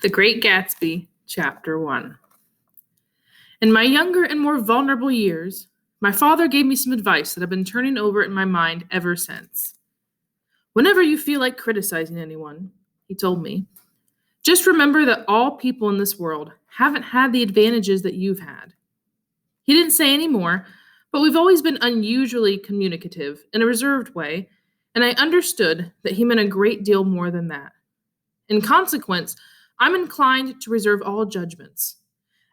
The Great Gatsby, Chapter 1. In my younger and more vulnerable years, my father gave me some advice that I've been turning over in my mind ever since. Whenever you feel like criticizing anyone, he told me, just remember that all people in this world haven't had the advantages that you've had. He didn't say any more, but we've always been unusually communicative in a reserved way, and I understood that he meant a great deal more than that. In consequence, I'm inclined to reserve all judgments,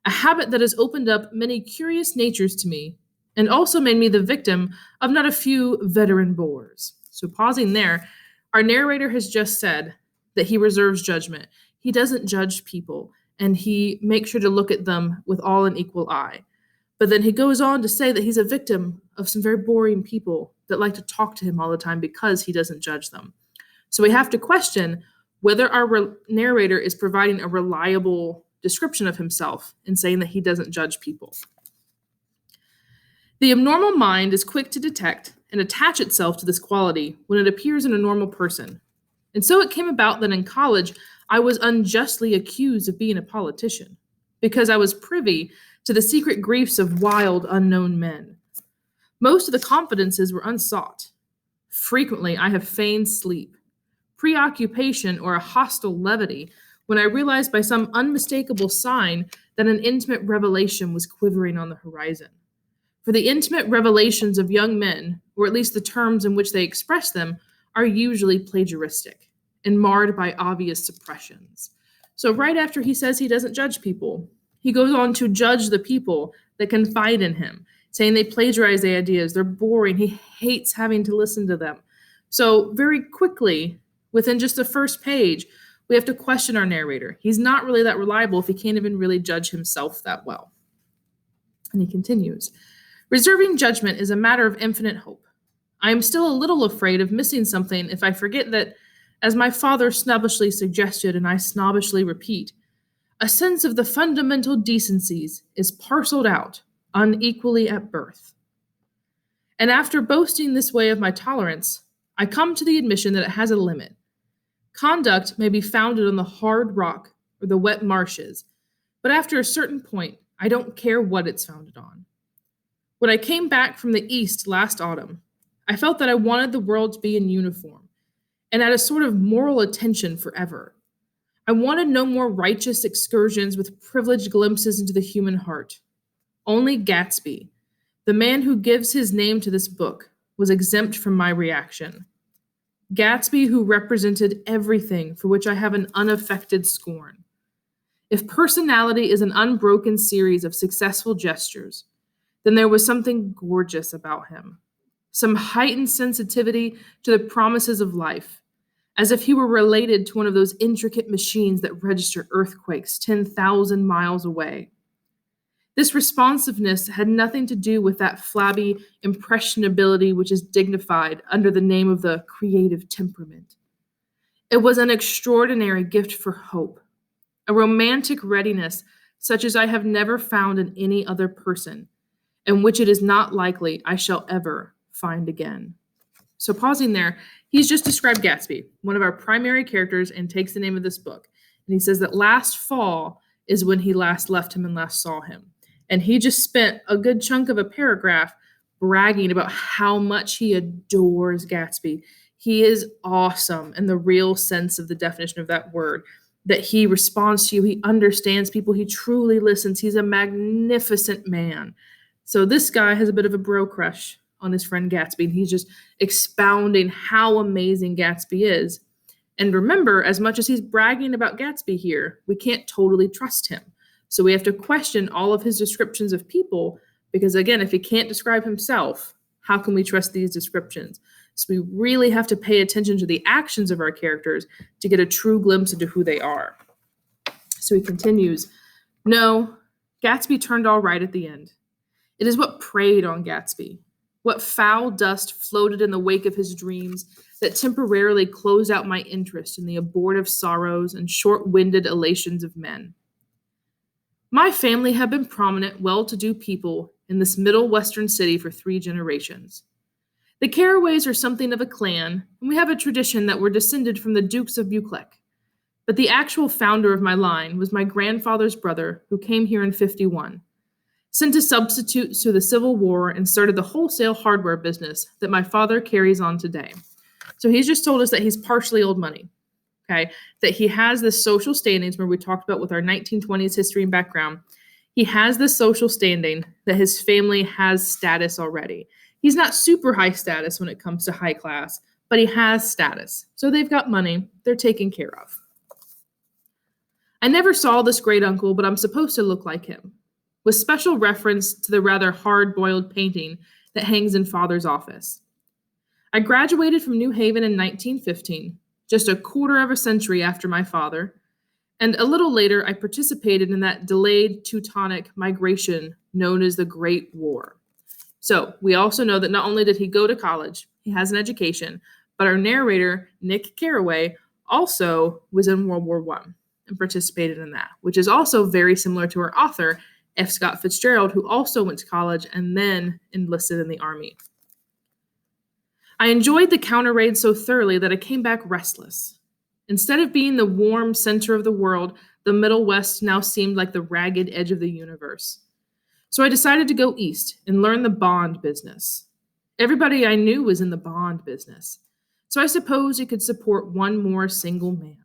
a habit that has opened up many curious natures to me and also made me the victim of not a few veteran bores. So pausing there, our narrator has just said that he reserves judgment. He doesn't judge people, and he makes sure to look at them with all an equal eye. But then he goes on to say that he's a victim of some very boring people that like to talk to him all the time because he doesn't judge them. So we have to question whether our narrator is providing a reliable description of himself in saying that he doesn't judge people. The abnormal mind is quick to detect and attach itself to this quality when it appears in a normal person. And so it came about that in college, I was unjustly accused of being a politician because I was privy to the secret griefs of wild, unknown men. Most of the confidences were unsought. Frequently, I have feigned sleep, preoccupation, or a hostile levity when I realized by some unmistakable sign that an intimate revelation was quivering on the horizon. For the intimate revelations of young men, or at least the terms in which they express them, are usually plagiaristic and marred by obvious suppressions. So right after he says he doesn't judge people, he goes on to judge the people that confide in him, saying they plagiarize the ideas, they're boring, he hates having to listen to them. So very quickly, within just the first page, we have to question our narrator. He's not really that reliable if he can't even really judge himself that well. And he continues, reserving judgment is a matter of infinite hope. I am still a little afraid of missing something if I forget that, as my father snobbishly suggested and I snobbishly repeat, a sense of the fundamental decencies is parceled out unequally at birth. And after boasting this way of my tolerance, I come to the admission that it has a limit. Conduct may be founded on the hard rock or the wet marshes, but after a certain point, I don't care what it's founded on. When I came back from the East last autumn, I felt that I wanted the world to be in uniform and at a sort of moral attention forever. I wanted no more righteous excursions with privileged glimpses into the human heart. Only Gatsby, the man who gives his name to this book, was exempt from my reaction. Gatsby, who represented everything for which I have an unaffected scorn. If personality is an unbroken series of successful gestures, then there was something gorgeous about him, some heightened sensitivity to the promises of life, as if he were related to one of those intricate machines that register earthquakes 10,000 miles away. This responsiveness had nothing to do with that flabby impressionability which is dignified under the name of the creative temperament. It was an extraordinary gift for hope, a romantic readiness such as I have never found in any other person, and which it is not likely I shall ever find again. So pausing there, he's just described Gatsby, one of our primary characters, and takes the name of this book. And he says that last fall is when he last left him and last saw him. And he just spent a good chunk of a paragraph bragging about how much he adores Gatsby. He is awesome in the real sense of the definition of that word, that he responds to you, he understands people, he truly listens, he's a magnificent man. So this guy has a bit of a bro crush on his friend Gatsby, and he's just expounding how amazing Gatsby is. And remember, as much as he's bragging about Gatsby here, we can't totally trust him. So we have to question all of his descriptions of people, because again, if he can't describe himself, how can we trust these descriptions? So we really have to pay attention to the actions of our characters to get a true glimpse into who they are. So he continues, no, Gatsby turned all right at the end. It is what preyed on Gatsby, what foul dust floated in the wake of his dreams that temporarily closed out my interest in the abortive sorrows and short-winded elations of men. My family have been prominent, well-to-do people in this middle western city for 3 generations. The Carraways are something of a clan, and we have a tradition that we're descended from the Dukes of Buccleuch. But the actual founder of my line was my grandfather's brother, who came here in 51, sent as substitutes to the Civil War, and started the wholesale hardware business that my father carries on today. So he's just told us that he's partially old money, okay? That he has this social standings where we talked about with our 1920s history and background. He has this social standing that his family has status already. He's not super high status when it comes to high class, but he has status. So they've got money, they're taken care of. I never saw this great uncle, but I'm supposed to look like him, with special reference to the rather hard-boiled painting that hangs in Father's office. I graduated from New Haven in 1915, just a quarter of a century after my father, and a little later I participated in that delayed Teutonic migration known as the Great War. So we also know that not only did he go to college, he has an education, but our narrator, Nick Carraway, also was in World War I and participated in that, which is also very similar to our author, F. Scott Fitzgerald, who also went to college and then enlisted in the Army. I enjoyed the counter raid so thoroughly that I came back restless. Instead of being the warm center of the world, the Middle West now seemed like the ragged edge of the universe. So I decided to go east and learn the bond business. Everybody I knew was in the bond business. So I suppose you could support one more single man.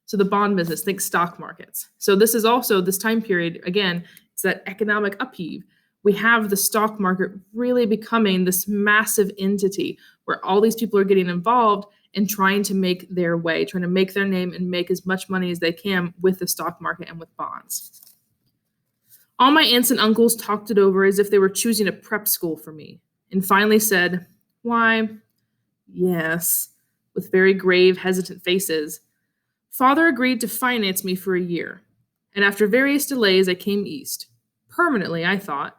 So the bond business, think stock markets. So this is also this time period, again, it's that economic upheave. We have the stock market really becoming this massive entity where all these people are getting involved and trying to make their way, trying to make their name and make as much money as they can with the stock market and with bonds. All my aunts and uncles talked it over as if they were choosing a prep school for me, and finally said, "Why, yes," with very grave, hesitant faces. Father agreed to finance me for a year, and after various delays, I came east. Permanently, I thought,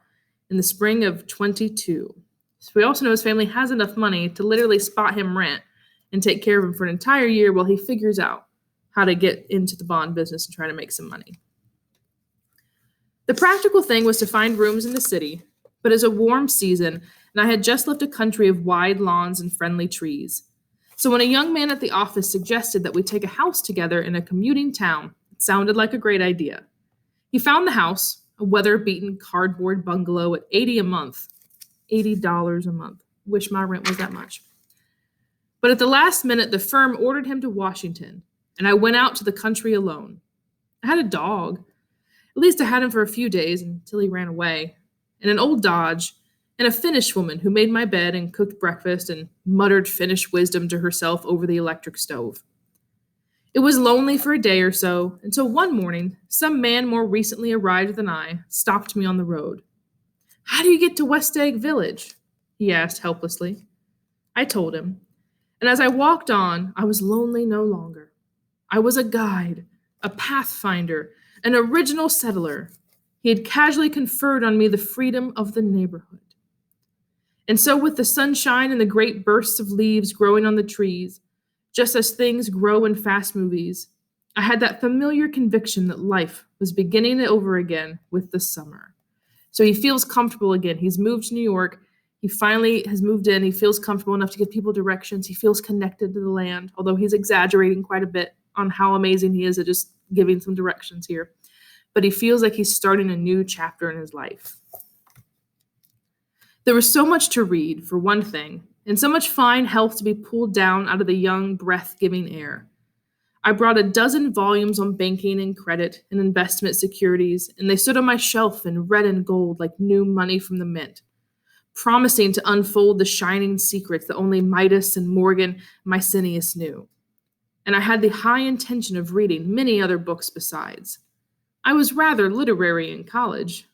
in the spring of 22. So we also know his family has enough money to literally spot him rent and take care of him for an entire year while he figures out how to get into the bond business and try to make some money. The practical thing was to find rooms in the city, but it's a warm season, and I had just left a country of wide lawns and friendly trees. So when a young man at the office suggested that we take a house together in a commuting town, it sounded like a great idea. He found the house, a weather-beaten cardboard bungalow at $80 a month. Wish my rent was that much. But at the last minute, the firm ordered him to Washington, and I went out to the country alone. I had a dog. At least I had him for a few days until he ran away, and an old Dodge, and a Finnish woman who made my bed and cooked breakfast and muttered Finnish wisdom to herself over the electric stove. It was lonely for a day or so, until one morning, some man more recently arrived than I stopped me on the road. "How do you get to West Egg Village?" he asked helplessly. I told him, and as I walked on, I was lonely no longer. I was a guide, a pathfinder, an original settler. He had casually conferred on me the freedom of the neighborhood. And so with the sunshine and the great bursts of leaves growing on the trees, just as things grow in fast movies, I had that familiar conviction that life was beginning over again with the summer. So he feels comfortable again. He's moved to New York. He finally has moved in. He feels comfortable enough to give people directions. He feels connected to the land, although he's exaggerating quite a bit on how amazing he is at just giving some directions here. But he feels like he's starting a new chapter in his life. There was so much to read, for one thing, and so much fine health to be pulled down out of the young, breath-giving air. I brought a dozen volumes on banking and credit and investment securities, and they stood on my shelf in red and gold like new money from the mint, promising to unfold the shining secrets that only Midas and Morgan and Mycenius knew. And I had the high intention of reading many other books besides. I was rather literary in college.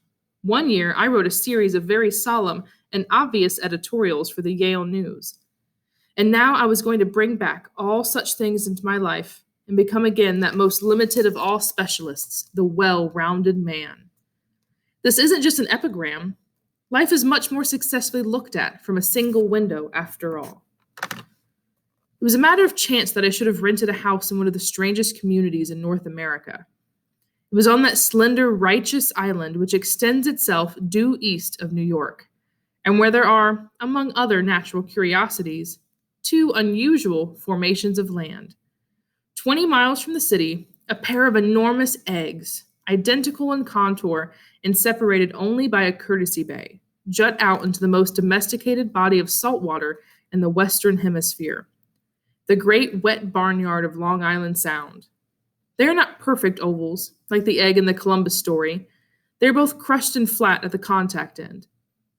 One year, I wrote a series of very solemn and obvious editorials for the Yale News. And now I was going to bring back all such things into my life and become again that most limited of all specialists, the well-rounded man. This isn't just an epigram. Life is much more successfully looked at from a single window, after all. It was a matter of chance that I should have rented a house in one of the strangest communities in North America. It was on that slender, righteous island which extends itself due east of New York, and where there are, among other natural curiosities, two unusual formations of land. 20 miles from the city, a pair of enormous eggs, identical in contour and separated only by a courtesy bay, jut out into the most domesticated body of salt water in the Western Hemisphere, the great wet barnyard of Long Island Sound. They are not perfect ovals, like the egg in the Columbus story. They're both crushed and flat at the contact end.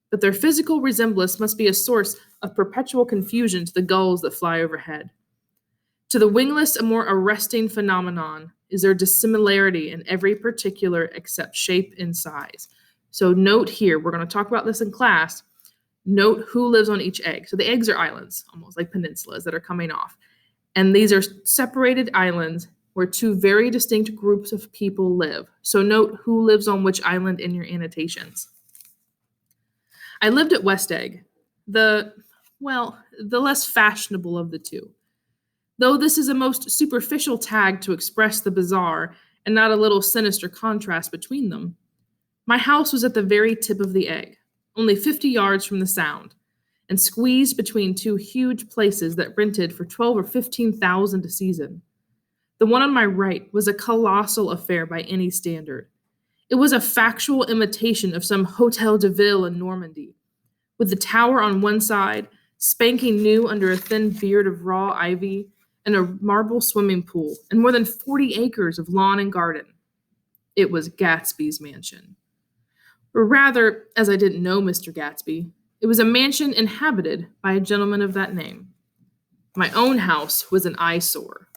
But their physical resemblance must be a source of perpetual confusion to the gulls that fly overhead. To the wingless, a more arresting phenomenon is their dissimilarity in every particular except shape and size. So note here, we're going to talk about this in class. Note who lives on each egg. So the eggs are islands, almost like peninsulas that are coming off. And these are separated islands where two very distinct groups of people live. So note who lives on which island in your annotations. I lived at West Egg, the less fashionable of the two. Though this is a most superficial tag to express the bizarre and not a little sinister contrast between them, my house was at the very tip of the egg, only 50 yards from the Sound, and squeezed between two huge places that rented for 12 or 15,000 a season. The one on my right was a colossal affair by any standard. It was a factual imitation of some Hotel de Ville in Normandy, with the tower on one side, spanking new under a thin beard of raw ivy, and a marble swimming pool, and more than 40 acres of lawn and garden. It was Gatsby's mansion. Or rather, as I didn't know Mr. Gatsby, it was a mansion inhabited by a gentleman of that name. My own house was an eyesore,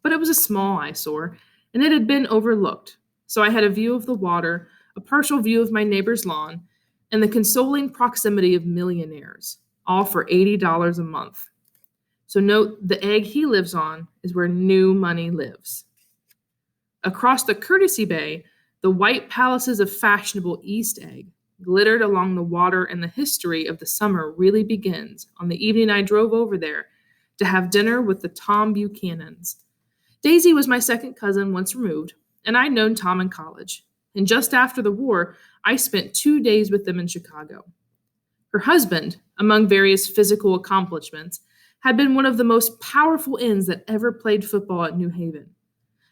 but it was a small eyesore, and it had been overlooked, so I had a view of the water, a partial view of my neighbor's lawn, and the consoling proximity of millionaires, all for $80 a month. So note the egg he lives on is where new money lives. Across the courtesy bay, the white palaces of fashionable East Egg glittered along the water, and the history of the summer really begins on the evening I drove over there to have dinner with the Tom Buchanans. Daisy was my second cousin once removed, and I'd known Tom in college. And just after the war, I spent 2 days with them in Chicago. Her husband, among various physical accomplishments, had been one of the most powerful ends that ever played football at New Haven.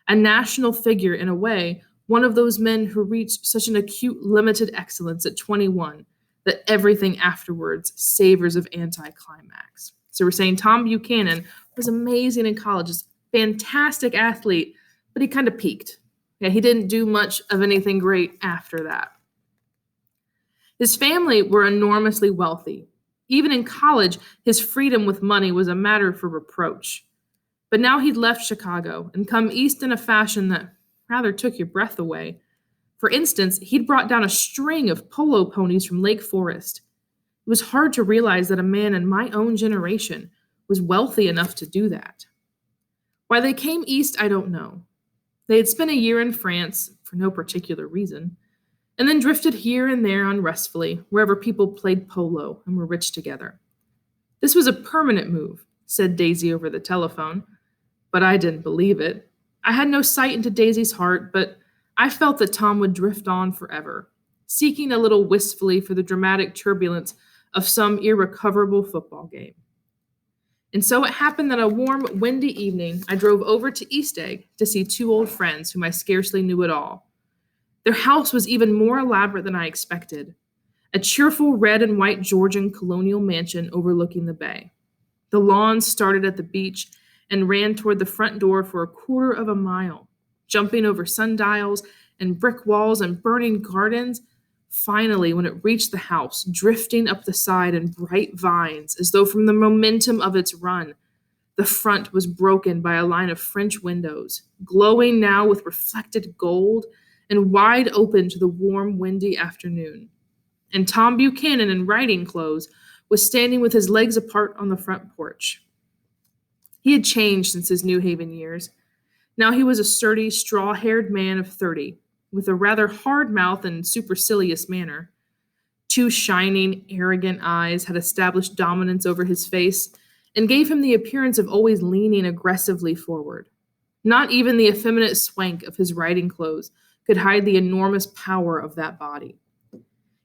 A national figure in a way, one of those men who reached such an acute limited excellence at 21 that everything afterwards savors of anticlimax. So we're saying Tom Buchanan was amazing in college, a fantastic athlete, but he kind of peaked. Yeah, he didn't do much of anything great after that. His family were enormously wealthy. Even in college, his freedom with money was a matter for reproach. But now he'd left Chicago and come east in a fashion that rather took your breath away. For instance, he'd brought down a string of polo ponies from Lake Forest. It was hard to realize that a man in my own generation was wealthy enough to do that. Why they came east, I don't know. They had spent a year in France for no particular reason, and then drifted here and there unrestfully, wherever people played polo and were rich together. This was a permanent move, said Daisy over the telephone, but I didn't believe it. I had no sight into Daisy's heart, but I felt that Tom would drift on forever, seeking a little wistfully for the dramatic turbulence of some irrecoverable football game. And so it happened that a warm, windy evening, I drove over to East Egg to see two old friends whom I scarcely knew at all. Their house was even more elaborate than I expected, a cheerful red and white Georgian colonial mansion overlooking the bay. The lawn started at the beach and ran toward the front door for a quarter of a mile, jumping over sundials and brick walls and burning gardens. Finally, when it reached the house, drifting up the side in bright vines as though from the momentum of its run, the front was broken by a line of French windows, glowing now with reflected gold and wide open to the warm, windy afternoon. And Tom Buchanan, in riding clothes, was standing with his legs apart on the front porch. He had changed since his New Haven years. Now he was a sturdy, straw-haired man of 30, with a rather hard mouth and supercilious manner. Two shining, arrogant eyes had established dominance over his face and gave him the appearance of always leaning aggressively forward. Not even the effeminate swank of his riding clothes could hide the enormous power of that body.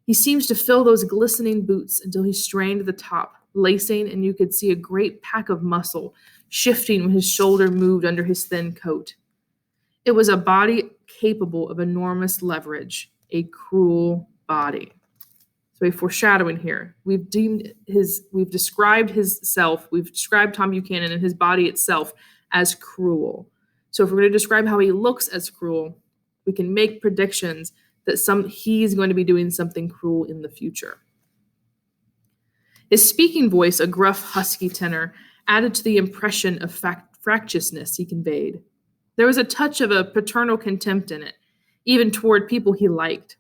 He seemed to fill those glistening boots until he strained the top, lacing, and you could see a great pack of muscle shifting when his shoulder moved under his thin coat. It was a body capable of enormous leverage, a cruel body. So a foreshadowing here. We've described Tom Buchanan and his body itself as cruel. So if we're going to describe how he looks as cruel, we can make predictions that he's going to be doing something cruel in the future. His speaking voice, a gruff, husky tenor, added to the impression of fractiousness he conveyed. There was a touch of a paternal contempt in it, even toward people he liked.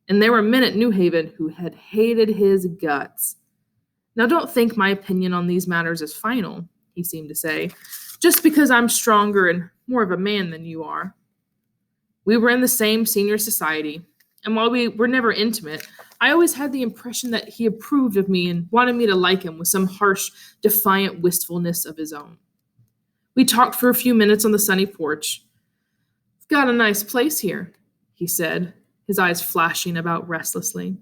And there were men at New Haven who had hated his guts. Now, don't think my opinion on these matters is final, he seemed to say, just because I'm stronger and more of a man than you are. We were in the same senior society, and while we were never intimate, I always had the impression that he approved of me and wanted me to like him with some harsh, defiant wistfulness of his own. We talked for a few minutes on the sunny porch. "I've got a nice place here," he said, his eyes flashing about restlessly.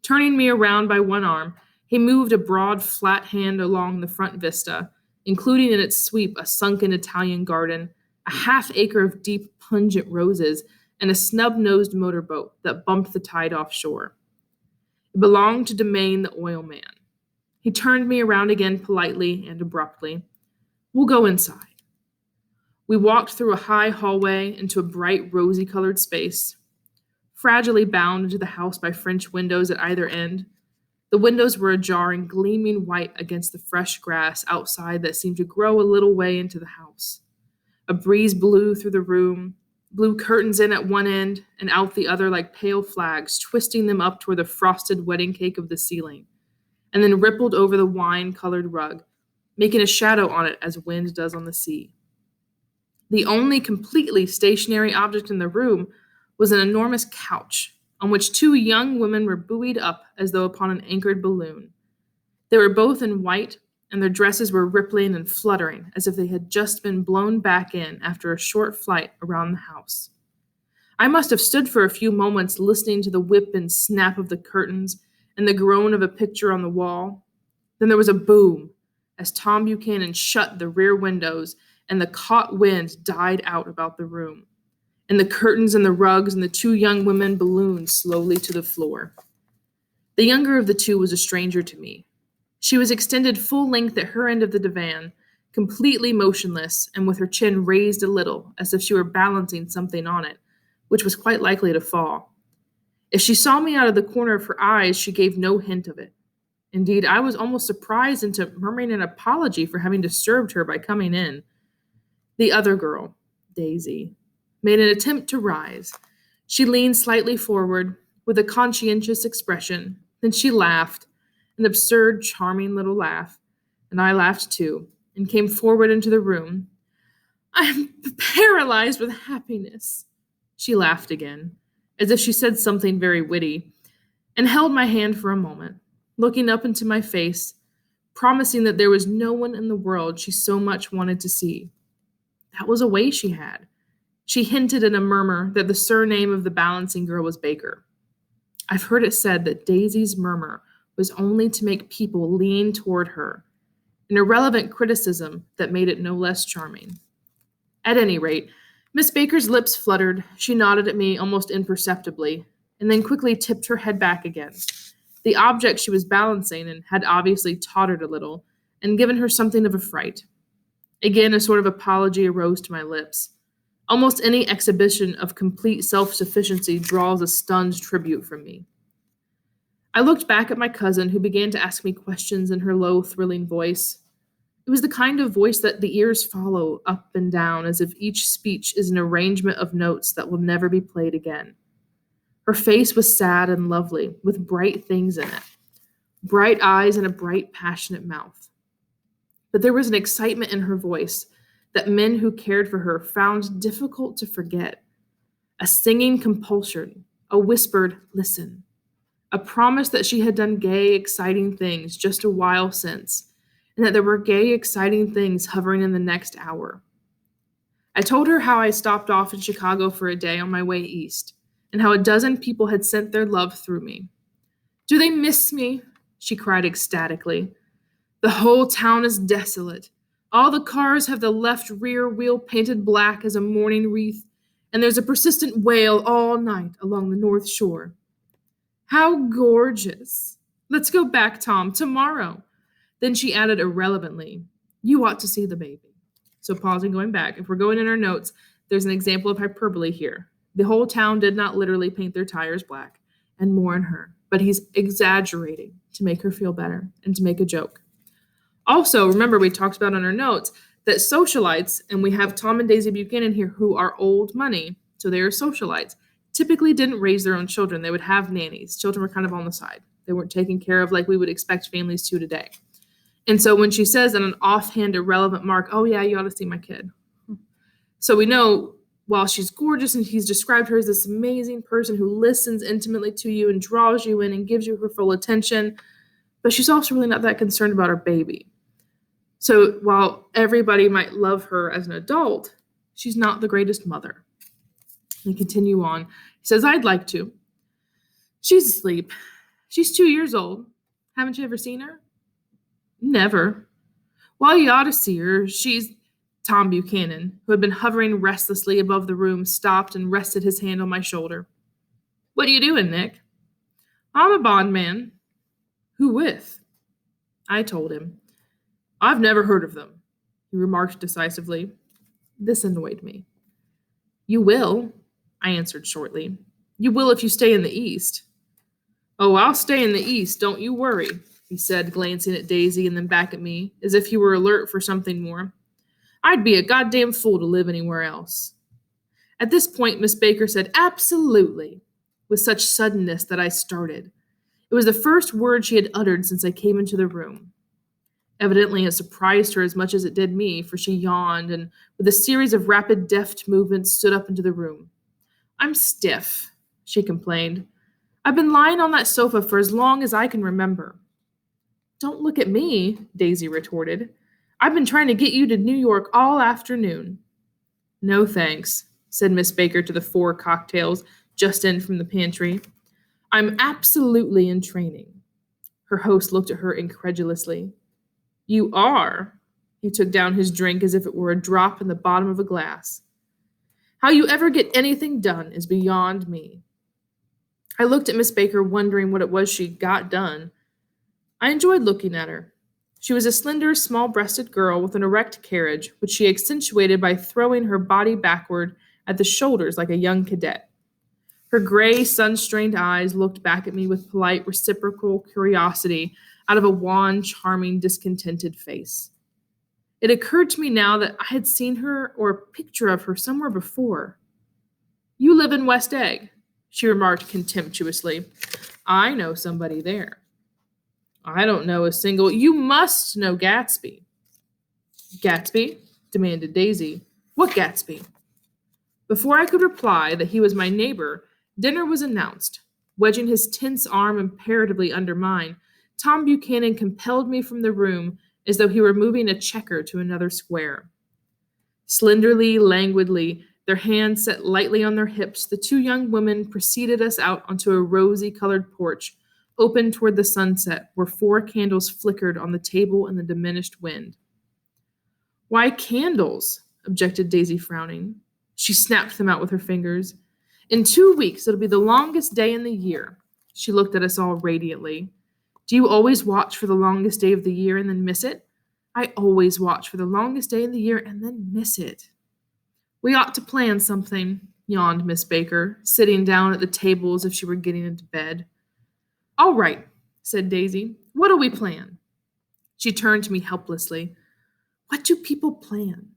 Turning me around by one arm, he moved a broad, flat hand along the front vista, including in its sweep a sunken Italian garden, a half-acre of deep, pungent roses, and a snub-nosed motorboat that bumped the tide offshore. It belonged to Domain the oil man. He turned me around again politely and abruptly. "We'll go inside." We walked through a high hallway into a bright, rosy-colored space, fragilely bound into the house by French windows at either end. The windows were ajar and gleaming white against the fresh grass outside that seemed to grow a little way into the house. A breeze blew through the room, blew curtains in at one end and out the other like pale flags, twisting them up toward the frosted wedding cake of the ceiling, and then rippled over the wine-colored rug, making a shadow on it as wind does on the sea. The only completely stationary object in the room was an enormous couch, on which two young women were buoyed up as though upon an anchored balloon. They were both in white, and their dresses were rippling and fluttering as if they had just been blown back in after a short flight around the house. I must have stood for a few moments listening to the whip and snap of the curtains and the groan of a picture on the wall. Then there was a boom as Tom Buchanan shut the rear windows and the caught wind died out about the room, and the curtains and the rugs and the two young women ballooned slowly to the floor. The younger of the two was a stranger to me. She was extended full length at her end of the divan, completely motionless and with her chin raised a little as if she were balancing something on it, which was quite likely to fall. If she saw me out of the corner of her eyes, she gave no hint of it. Indeed, I was almost surprised into murmuring an apology for having disturbed her by coming in. The other girl, Daisy, made an attempt to rise. She leaned slightly forward with a conscientious expression. Then she laughed, an absurd, charming little laugh, and I laughed too, and came forward into the room. "I'm paralyzed with happiness," she laughed again, as if she said something very witty, and held my hand for a moment, looking up into my face, promising that there was no one in the world she so much wanted to see. That was a way she had. She hinted in a murmur that the surname of the balancing girl was Baker. I've heard it said that Daisy's murmur was only to make people lean toward her, an irrelevant criticism that made it no less charming. At any rate, Miss Baker's lips fluttered, she nodded at me almost imperceptibly, and then quickly tipped her head back again. The object she was balancing and had obviously tottered a little, and given her something of a fright. Again, a sort of apology arose to my lips. Almost any exhibition of complete self-sufficiency draws a stunned tribute from me. I looked back at my cousin, who began to ask me questions in her low, thrilling voice. It was the kind of voice that the ears follow up and down, as if each speech is an arrangement of notes that will never be played again. Her face was sad and lovely, with bright things in it, bright eyes and a bright, passionate mouth. But there was an excitement in her voice that men who cared for her found difficult to forget, a singing compulsion, a whispered listen, a promise that she had done gay, exciting things just a while since, and that there were gay, exciting things hovering in the next hour. I told her how I stopped off in Chicago for a day on my way east, and how a dozen people had sent their love through me. "Do they miss me?" she cried ecstatically. "The whole town is desolate. All the cars have the left rear wheel painted black as a mourning wreath, and there's a persistent wail all night along the North Shore. How gorgeous! Let's go back, Tom, tomorrow. Then she added irrelevantly, You ought to see the baby. So, pausing, going back, if we're going in our notes, there's an example of hyperbole here. The whole town did not literally paint their tires black and mourn her, but he's exaggerating to make her feel better and to make a joke. Also, remember, we talked about in our notes that socialites, and we have Tom and Daisy Buchanan here who are old money, so they are socialites, typically didn't raise their own children. They would have nannies. Children were kind of on the side. They weren't taken care of like we would expect families to today. And so when she says in an offhand irrelevant mark, oh yeah, you ought to see my kid. So we know while she's gorgeous and he's described her as this amazing person who listens intimately to you and draws you in and gives you her full attention, but she's also really not that concerned about her baby. So while everybody might love her as an adult, she's not the greatest mother. And continue on. He says, I'd like to. She's asleep. She's 2 years old. Haven't you ever seen her? Never. Well, you ought to see her. She's Tom Buchanan, who had been hovering restlessly above the room, stopped and rested his hand on my shoulder. What are you doing, Nick? I'm a bondman. Who with? I told him. I've never heard of them, he remarked decisively. This annoyed me. You will, I answered shortly. You will if you stay in the East. Oh, I'll stay in the East, don't you worry, he said, glancing at Daisy and then back at me, as if he were alert for something more. I'd be a goddamn fool to live anywhere else. At this point, Miss Baker said, absolutely, with such suddenness that I started. It was the first word she had uttered since I came into the room. Evidently, it surprised her as much as it did me, for she yawned and, with a series of rapid, deft movements, stood up into the room. I'm stiff, she complained. I've been lying on that sofa for as long as I can remember. Don't look at me, Daisy retorted. I've been trying to get you to New York all afternoon. No thanks, said Miss Baker to the 4 cocktails just in from the pantry. I'm absolutely in training. Her host looked at her incredulously. You are? He took down his drink as if it were a drop in the bottom of a glass. How you ever get anything done is beyond me. I looked at Miss Baker, wondering what it was she got done. I enjoyed looking at her. She was a slender, small-breasted girl with an erect carriage, which she accentuated by throwing her body backward at the shoulders like a young cadet. Her gray, sun-strained eyes looked back at me with polite, reciprocal curiosity out of a wan, charming, discontented face. It occurred to me now that I had seen her or a picture of her somewhere before. You live in West Egg, she remarked contemptuously. I know somebody there. I don't know a single. You must know Gatsby. Gatsby? Demanded Daisy. What Gatsby? Before I could reply that he was my neighbor, dinner was announced. Wedging his tense arm imperatively under mine, Tom Buchanan compelled me from the room as though he were moving a checker to another square. Slenderly, languidly, their hands set lightly on their hips, the 2 young women preceded us out onto a rosy-colored porch, open toward the sunset, where 4 candles flickered on the table in the diminished wind. Why candles? Objected Daisy, frowning. She snapped them out with her fingers. In 2 weeks, it'll be the longest day in the year. She looked at us all radiantly. Do you always watch for the longest day of the year and then miss it? I always watch for the longest day in the year and then miss it. We ought to plan something, yawned Miss Baker, sitting down at the table as if she were getting into bed. All right, said Daisy. What'll we plan? She turned to me helplessly. What do people plan?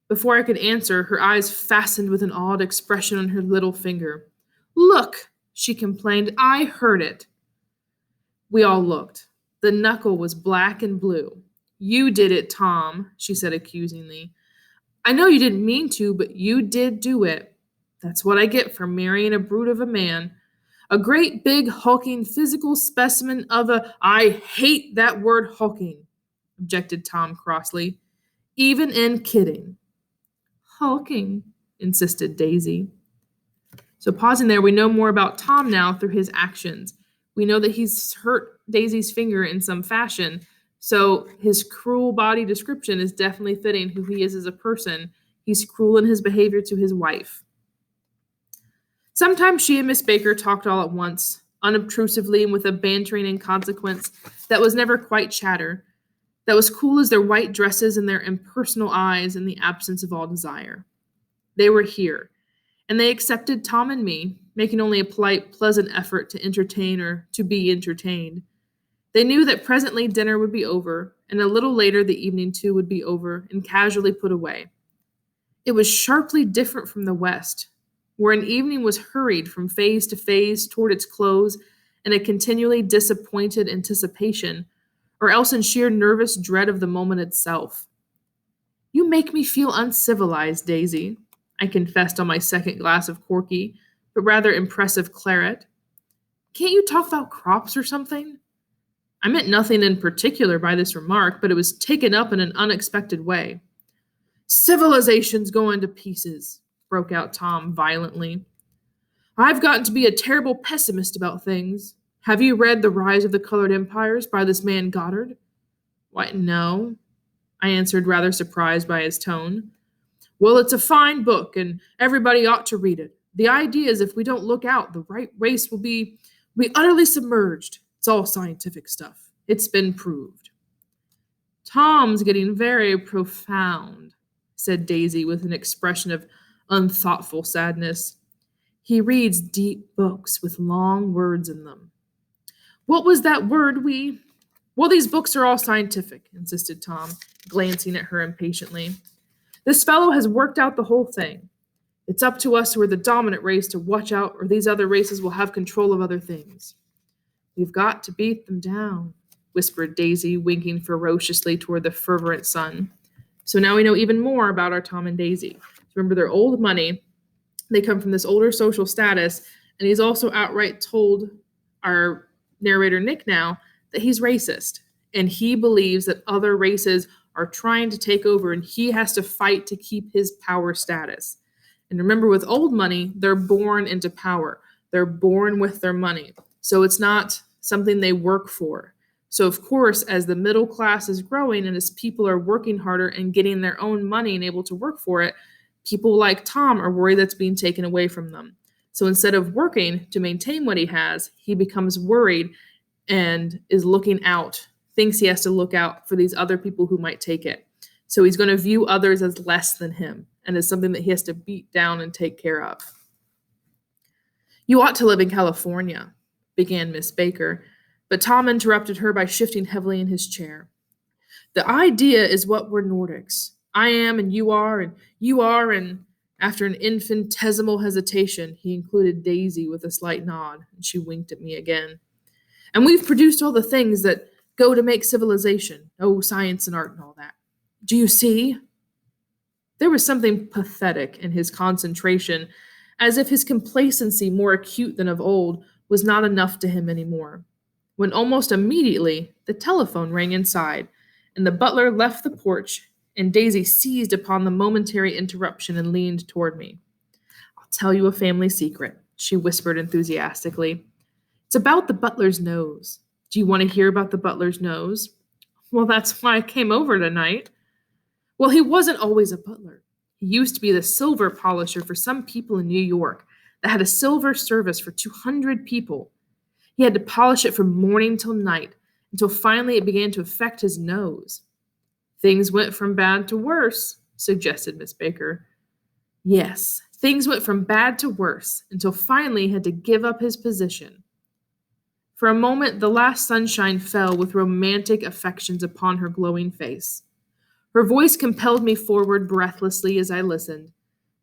Before I could answer, her eyes fastened with an odd expression on her little finger. Look, she complained. I heard it. We all looked. The knuckle was black and blue. You did it, Tom, she said accusingly. I know you didn't mean to, but you did do it. That's what I get for marrying a brute of a man. A great big hulking physical specimen of a— I hate that word hulking, objected Tom crossly. Even in kidding. Hulking, insisted Daisy. So pausing there, we know more about Tom now through his actions. We know that he's hurt Daisy's finger in some fashion, So his cruel body description is definitely fitting who he is as a person. He's cruel in his behavior to his wife. Sometimes she and Miss Baker talked all at once, unobtrusively and with a bantering inconsequence that was never quite chatter, that was cool as their white dresses and their impersonal eyes in the absence of all desire. They were here, and they accepted Tom and me, making only a polite, pleasant effort to entertain or to be entertained. They knew that presently dinner would be over, and a little later the evening too would be over and casually put away. It was sharply different from the West, where an evening was hurried from phase to phase toward its close in a continually disappointed anticipation, or else in sheer nervous dread of the moment itself. You make me feel uncivilized, Daisy, I confessed on my second glass of corky, but rather impressive claret. Can't you talk about crops or something? I meant nothing in particular by this remark, but it was taken up in an unexpected way. Civilization's going to pieces, broke out Tom violently. I've gotten to be a terrible pessimist about things. Have you read The Rise of the Colored Empires by this man Goddard? Why, no, I answered, rather surprised by his tone. Well, it's a fine book, and everybody ought to read it. The idea is if we don't look out, the right race will be utterly submerged. It's all scientific stuff. It's been proved. Tom's getting very profound, said Daisy with an expression of unthoughtful sadness. He reads deep books with long words in them. What was that word Well, these books are all scientific, insisted Tom, glancing at her impatiently. This fellow has worked out the whole thing. It's up to us who are the dominant race to watch out, or these other races will have control of other things. We've got to beat them down, whispered Daisy, winking ferociously toward the fervent sun. So now we know even more about our Tom and Daisy. Remember, they're old money. They come from this older social status, and he's also outright told our narrator Nick now that he's racist, and he believes that other races are trying to take over, and he has to fight to keep his power status. And remember, with old money, they're born into power. They're born with their money. So it's not something they work for. So, of course, as the middle class is growing and as people are working harder and getting their own money and able to work for it, people like Tom are worried that's being taken away from them. So instead of working to maintain what he has, he becomes worried and is looking out, thinks he has to look out for these other people who might take it. So he's going to view others as less than him and as something that he has to beat down and take care of. You ought to live in California, began Miss Baker, but Tom interrupted her by shifting heavily in his chair. The idea is what we're Nordics. I am, and you are, and after an infinitesimal hesitation, he included Daisy with a slight nod, and she winked at me again. And we've produced all the things that go to make civilization. Oh, science and art and all that. Do you see? There was something pathetic in his concentration, as if his complacency, more acute than of old, was not enough to him anymore. When almost immediately the telephone rang inside, and the butler left the porch, and Daisy seized upon the momentary interruption and leaned toward me. I'll tell you a family secret, she whispered enthusiastically. It's about the butler's nose. Do you want to hear about the butler's nose? Well, that's why I came over tonight. Well, he wasn't always a butler. He used to be the silver polisher for some people in New York that had a silver service for 200 people. He had to polish it from morning till night, until finally it began to affect his nose. Things went from bad to worse, suggested Miss Baker. Yes, things went from bad to worse, until finally he had to give up his position. For a moment, the last sunshine fell with romantic affections upon her glowing face. Her voice compelled me forward breathlessly as I listened.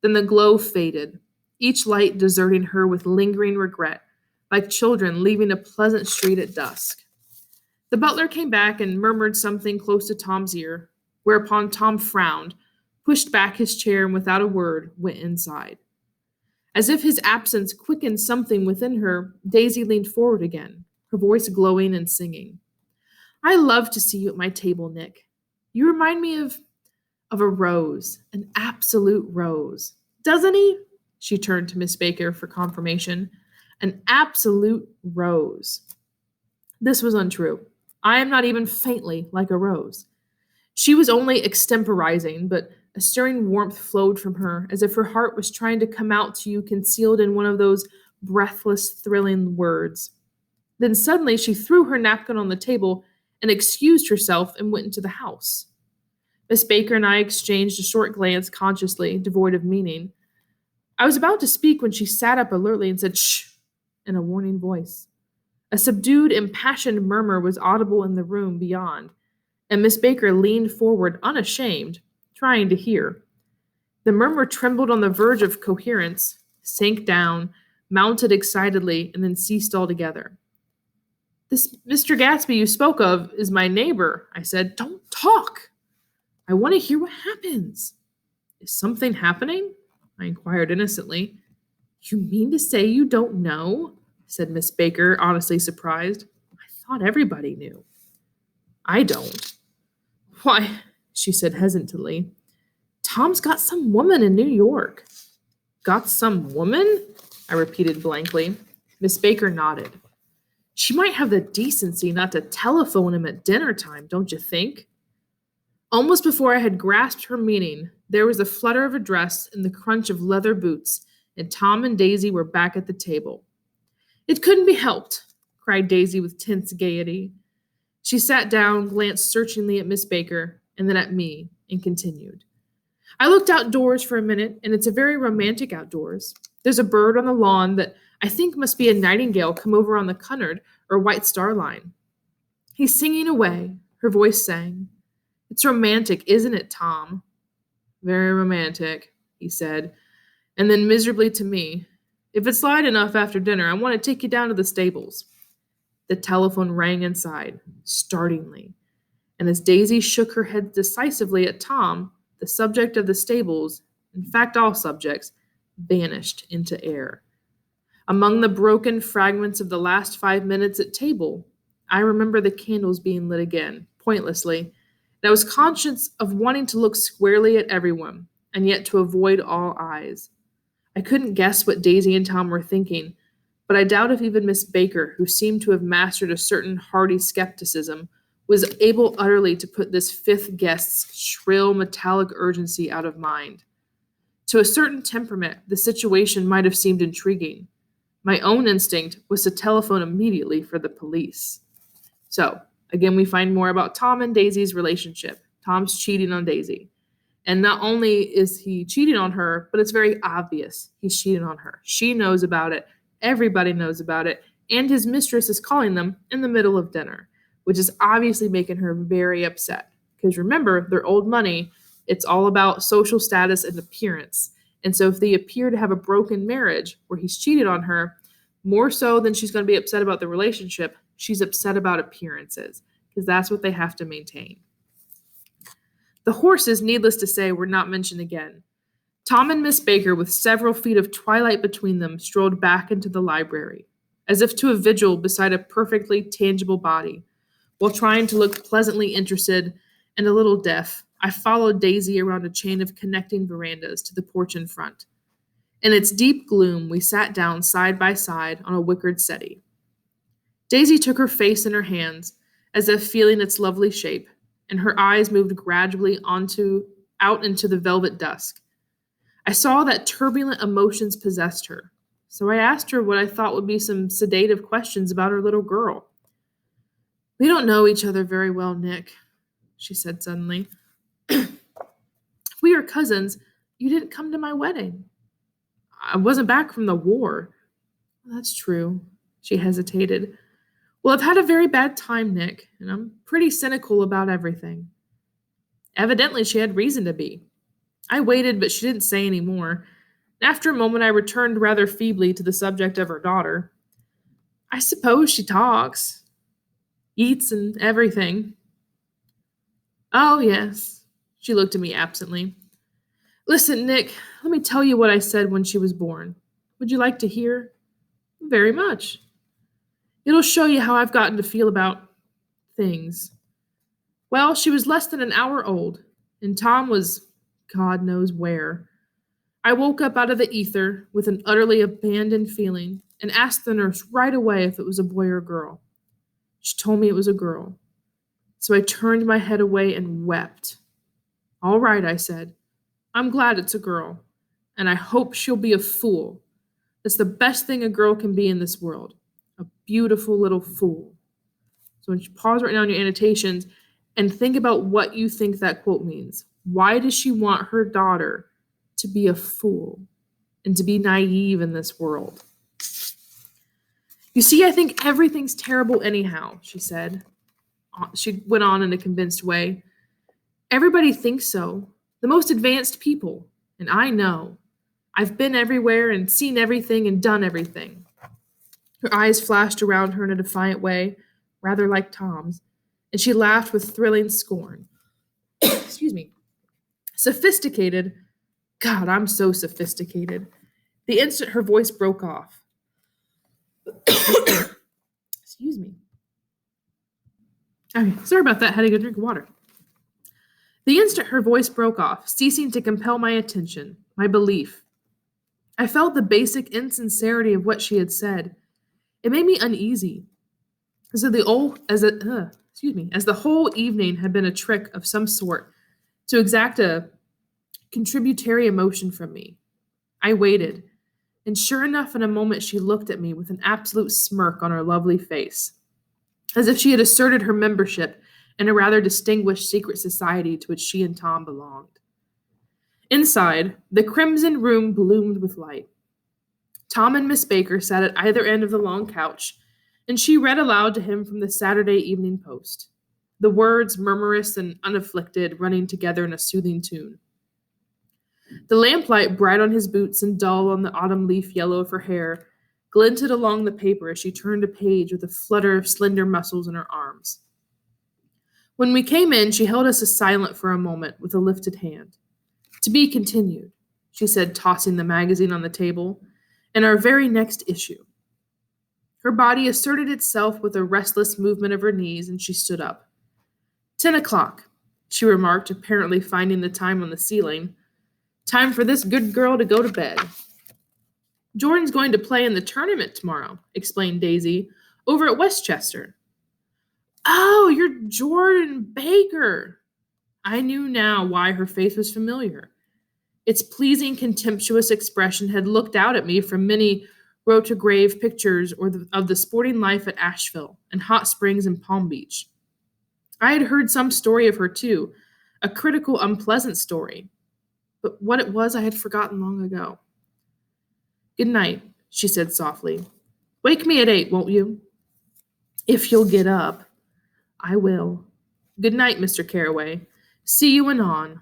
Then the glow faded, each light deserting her with lingering regret, like children leaving a pleasant street at dusk. The butler came back and murmured something close to Tom's ear, whereupon Tom frowned, pushed back his chair, and without a word went inside. As if his absence quickened something within her, Daisy leaned forward again, her voice glowing and singing. I love to see you at my table, Nick. You remind me of a rose, an absolute rose. Doesn't he? She turned to Miss Baker for confirmation. An absolute rose. This was untrue. I am not even faintly like a rose. She was only extemporizing, but a stirring warmth flowed from her, as if her heart was trying to come out to you concealed in one of those breathless, thrilling words. Then suddenly she threw her napkin on the table and excused herself and went into the house. Miss Baker and I exchanged a short glance, consciously devoid of meaning. I was about to speak when she sat up alertly and said, "Shh," in a warning voice. A subdued, impassioned murmur was audible in the room beyond, and Miss Baker leaned forward, unashamed, trying to hear. The murmur trembled on the verge of coherence, sank down, mounted excitedly, and then ceased altogether. "This Mr. Gatsby you spoke of is my neighbor," I said. "Don't talk. I want to hear what happens." "Is something happening?" I inquired innocently. "You mean to say you don't know?" said Miss Baker, honestly surprised. "I thought everybody knew." "I don't." "Why," she said hesitantly, "Tom's got some woman in New York." "Got some woman?" I repeated blankly. Miss Baker nodded. "She might have the decency not to telephone him at dinner time, don't you think?" Almost before I had grasped her meaning, there was the flutter of a dress and the crunch of leather boots, and Tom and Daisy were back at the table. "It couldn't be helped," cried Daisy with tense gaiety. She sat down, glanced searchingly at Miss Baker, and then at me, and continued. "I looked outdoors for a minute, and it's a very romantic outdoors. There's a bird on the lawn that I think must be a nightingale come over on the Cunard or White Star Line. He's singing away," her voice sang. "It's romantic, isn't it, Tom?" "Very romantic," he said, and then miserably to me, "If it's light enough after dinner, I want to take you down to the stables." The telephone rang inside, startlingly, and as Daisy shook her head decisively at Tom, the subject of the stables, in fact all subjects, vanished into air. Among the broken fragments of the last 5 minutes at table, I remember the candles being lit again, pointlessly, and I was conscious of wanting to look squarely at everyone, and yet to avoid all eyes. I couldn't guess what Daisy and Tom were thinking, but I doubt if even Miss Baker, who seemed to have mastered a certain hearty skepticism, was able utterly to put this fifth guest's shrill metallic urgency out of mind. To a certain temperament, the situation might have seemed intriguing. My own instinct was to telephone immediately for the police. So, again, we find more about Tom and Daisy's relationship. Tom's cheating on Daisy. And not only is he cheating on her, but it's very obvious he's cheating on her. She knows about it. Everybody knows about it. And his mistress is calling them in the middle of dinner, which is obviously making her very upset. Because remember, they're old money. It's all about social status and appearance. And so if they appear to have a broken marriage where he's cheated on her, more so than she's going to be upset about the relationship, she's upset about appearances, because that's what they have to maintain. The horses, needless to say, were not mentioned again. Tom and Miss Baker, with several feet of twilight between them, strolled back into the library, as if to a vigil beside a perfectly tangible body. While trying to look pleasantly interested and a little deaf, I followed Daisy around a chain of connecting verandas to the porch in front. In its deep gloom, we sat down side by side on a wickered settee. Daisy took her face in her hands, as if feeling its lovely shape, and her eyes moved gradually out into the velvet dusk. I saw that turbulent emotions possessed her, so I asked her what I thought would be some sedative questions about her little girl. "We don't know each other very well, Nick," she said suddenly. "If we are cousins, you didn't come to my wedding." "I wasn't back from the war." "That's true." She hesitated. "Well, I've had a very bad time, Nick, and I'm pretty cynical about everything." Evidently, she had reason to be. I waited, but she didn't say any more. After a moment, I returned rather feebly to the subject of her daughter. "I suppose she talks, eats, and everything." "Oh, yes." She looked at me absently. "Listen, Nick, let me tell you what I said when she was born. Would you like to hear?" "Very much." "It'll show you how I've gotten to feel about things. Well, she was less than an hour old, and Tom was God knows where. I woke up out of the ether with an utterly abandoned feeling and asked the nurse right away if it was a boy or a girl. She told me it was a girl. So I turned my head away and wept. All right, I said. I'm glad it's a girl, and I hope she'll be a fool. It's the best thing a girl can be in this world. A beautiful little fool. So when you pause right now in your annotations and think about what you think that quote means. Why does she want her daughter to be a fool and to be naive in this world? You see, I think everything's terrible anyhow, she said. She went on in a convinced way. Everybody thinks so. The most advanced people. And I know. I've been everywhere and seen everything and done everything. Her eyes flashed around her in a defiant way, rather like Tom's, and she laughed with thrilling scorn. Excuse me. Sophisticated. God, I'm so sophisticated. The instant her voice broke off. Excuse me. Okay, sorry about that. Had to go drink water. The instant her voice broke off, ceasing to compel my attention, my belief. I felt the basic insincerity of what she had said. It made me uneasy. As the whole evening had been a trick of some sort to exact a contributory emotion from me. I waited, and sure enough, in a moment she looked at me with an absolute smirk on her lovely face, as if she had asserted her membership in a rather distinguished secret society to which she and Tom belonged. Inside, the crimson room bloomed with light. Tom and Miss Baker sat at either end of the long couch, and she read aloud to him from the Saturday Evening Post, the words murmurous and unafflicted running together in a soothing tune. The lamplight, bright on his boots and dull on the autumn leaf yellow of her hair, glinted along the paper as she turned a page with a flutter of slender muscles in her arms. When we came in, she held us silent for a moment with a lifted hand. To be continued, she said, tossing the magazine on the table, in our very next issue. Her body asserted itself with a restless movement of her knees, and she stood up. 10 o'clock, she remarked, apparently finding the time on the ceiling. Time for this good girl to go to bed. Jordan's going to play in the tournament tomorrow, explained Daisy, over at Westchester. Oh, you're Jordan Baker. I knew now why her face was familiar. Its pleasing, contemptuous expression had looked out at me from many rotograve pictures of the sporting life at Asheville and Hot Springs and Palm Beach. I had heard some story of her, too, a critical, unpleasant story. But what it was I had forgotten long ago. Good night, she said softly. Wake me at 8, won't you? If you'll get up. I will. Good night, Mr. Carraway. See you anon.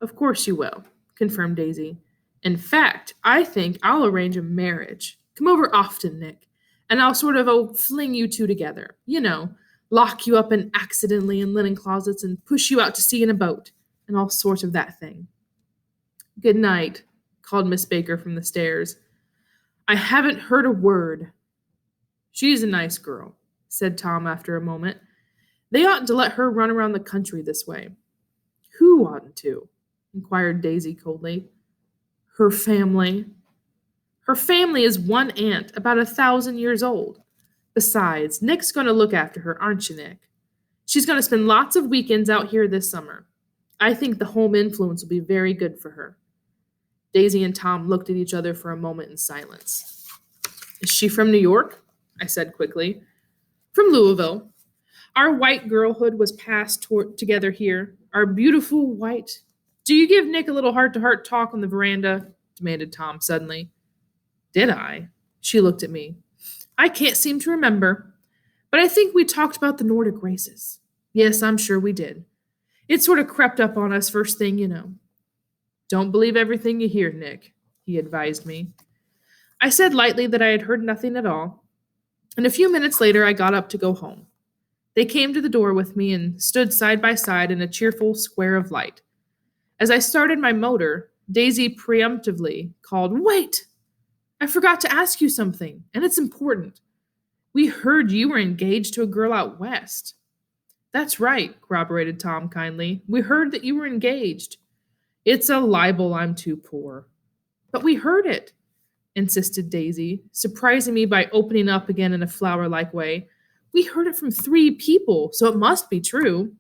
Of course you will, confirmed Daisy. In fact, I think I'll arrange a marriage. Come over often, Nick, and I'll sort of fling you two together. You know, lock you up accidentally in linen closets and push you out to sea in a boat, and all sorts of that thing. Good night, called Miss Baker from the stairs. I haven't heard a word. She's a nice girl, said Tom after a moment. They oughtn't to let her run around the country this way. Who oughtn't to? Inquired Daisy coldly. Her family. Her family is one aunt, about 1,000 years old. Besides, Nick's going to look after her, aren't you, Nick? She's going to spend lots of weekends out here this summer. I think the home influence will be very good for her. Daisy and Tom looked at each other for a moment in silence. Is she from New York? I said quickly. From Louisville. Our white girlhood was passed together here. Our beautiful white. Do you give Nick a little heart-to-heart talk on the veranda? Demanded Tom suddenly. Did I? She looked at me. I can't seem to remember, but I think we talked about the Nordic races. Yes, I'm sure we did. It sort of crept up on us first thing you know. Don't believe everything you hear, Nick, he advised me. I said lightly that I had heard nothing at all, and a few minutes later I got up to go home. They came to the door with me and stood side by side in a cheerful square of light. As I started my motor, Daisy preemptively called, Wait! I forgot to ask you something, and it's important. We heard you were engaged to a girl out west. That's right, corroborated Tom kindly. We heard that you were engaged. It's a libel, I'm too poor. But we heard it, insisted Daisy, surprising me by opening up again in a flower-like way. We heard it from 3 people, so it must be true.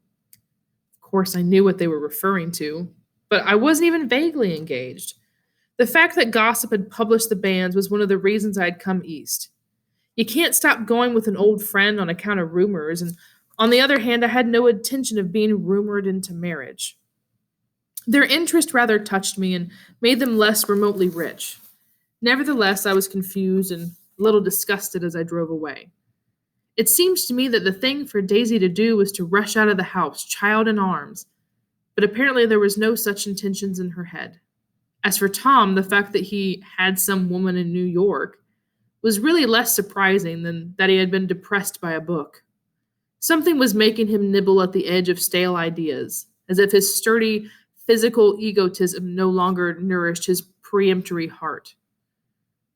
Of course, I knew what they were referring to, but I wasn't even vaguely engaged. The fact that gossip had published the banns was one of the reasons I had come east. You can't stop going with an old friend on account of rumors, and on the other hand, I had no intention of being rumored into marriage. Their interest rather touched me and made them less remotely rich. Nevertheless, I was confused and a little disgusted as I drove away. It seemed to me that the thing for Daisy to do was to rush out of the house, child in arms, but apparently there was no such intentions in her head. As for Tom, the fact that he had some woman in New York was really less surprising than that he had been depressed by a book. Something was making him nibble at the edge of stale ideas, as if his sturdy physical egotism no longer nourished his peremptory heart.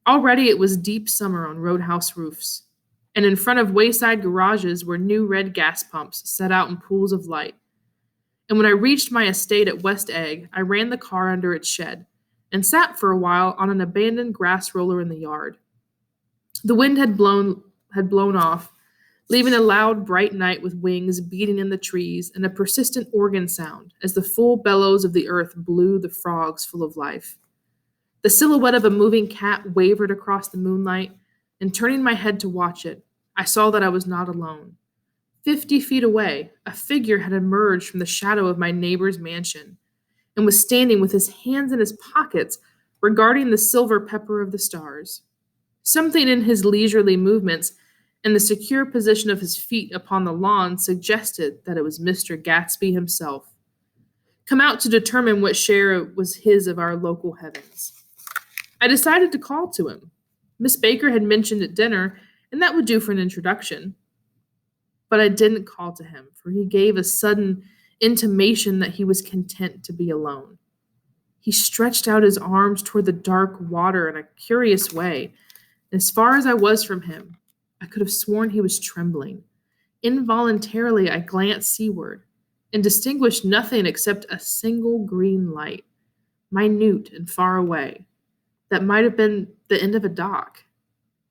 Already it was deep summer on roadhouse roofs, and in front of wayside garages were new red gas pumps set out in pools of light. And when I reached my estate at West Egg, I ran the car under its shed and sat for a while on an abandoned grass roller in the yard. The wind had blown off, leaving a loud, bright night with wings beating in the trees and a persistent organ sound as the full bellows of the earth blew the frogs full of life. The silhouette of a moving cat wavered across the moonlight, and turning my head to watch it, I saw that I was not alone. 50 feet away, a figure had emerged from the shadow of my neighbor's mansion and was standing with his hands in his pockets, regarding the silver pepper of the stars. Something in his leisurely movements and the secure position of his feet upon the lawn suggested that it was Mr. Gatsby himself, come out to determine what share was his of our local heavens. I decided to call to him. Miss Baker had mentioned at dinner, and that would do for an introduction. But I didn't call to him, for he gave a sudden intimation that he was content to be alone. He stretched out his arms toward the dark water in a curious way. As far as I was from him, I could have sworn he was trembling. Involuntarily, I glanced seaward and distinguished nothing except a single green light, minute and far away, that might have been the end of a dock.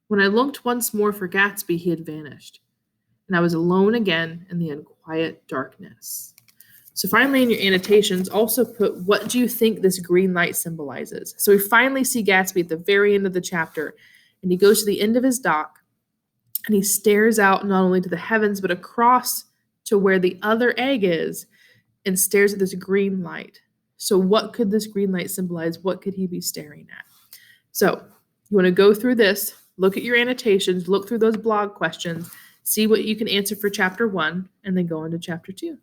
When I looked once more for Gatsby, he had vanished, and I was alone again in the unquiet darkness. So finally, in your annotations, also put, what do you think this green light symbolizes? So we finally see Gatsby at the very end of the chapter, and he goes to the end of his dock, and he stares out not only to the heavens, but across to where the other egg is, and stares at this green light. So what could this green light symbolize? What could he be staring at? So you want to go through this, look at your annotations, look through those blog questions, see what you can answer for chapter 1, and then go into chapter 2.